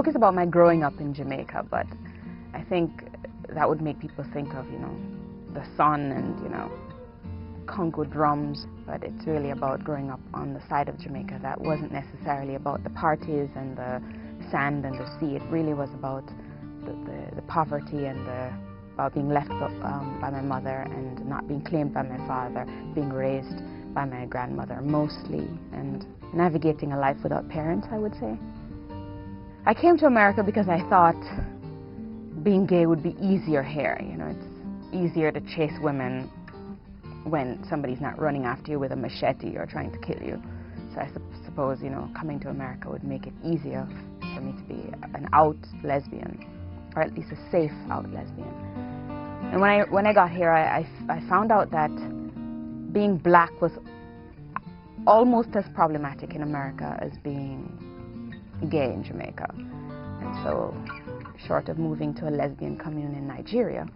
book is about my growing up in Jamaica, but I think that would make people think of, the sun and, Congo drums. But it's really about growing up on the side of Jamaica that wasn't necessarily about the parties and the sand and the sea. It really was about the poverty and about being left by my mother and not being claimed by my father, being raised by my grandmother mostly, and navigating a life without parents, I would say. I came to America because I thought being gay would be easier here. It's easier to chase women when somebody's not running after you with a machete or trying to kill you. So I suppose, coming to America would make it easier for me to be an out lesbian, or at least a safe out lesbian. And when I got here, I found out that being black was almost as problematic in America as being gay in Jamaica. And so, short of moving to a lesbian commune in Nigeria,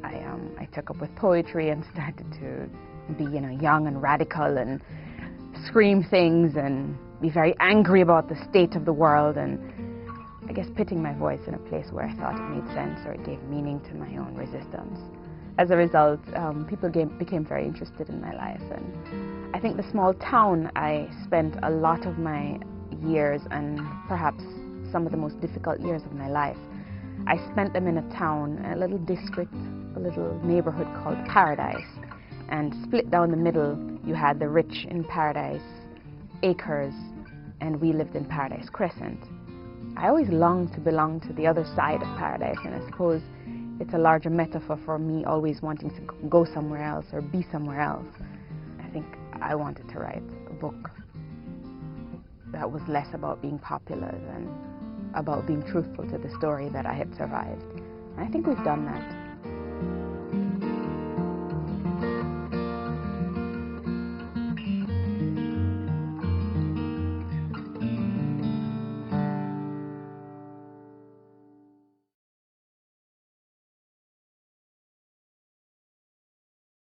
I took up with poetry and started to be, young and radical and scream things and be very angry about the state of the world, and I guess pitching my voice in a place where I thought it made sense or it gave meaning to my own resistance. As a result, people became very interested in my life, and I think the small town I spent a lot of my years, and perhaps some of the most difficult years of my life, I spent them in a town, a little district, a little neighborhood called Paradise, and split down the middle you had the rich in Paradise Acres, and we lived in Paradise Crescent. I always longed to belong to the other side of Paradise, and I suppose it's a larger metaphor for me always wanting to go somewhere else or be somewhere else. I think I wanted to write a book that was less about being popular than about being truthful to the story that I had survived. And I think we've done that.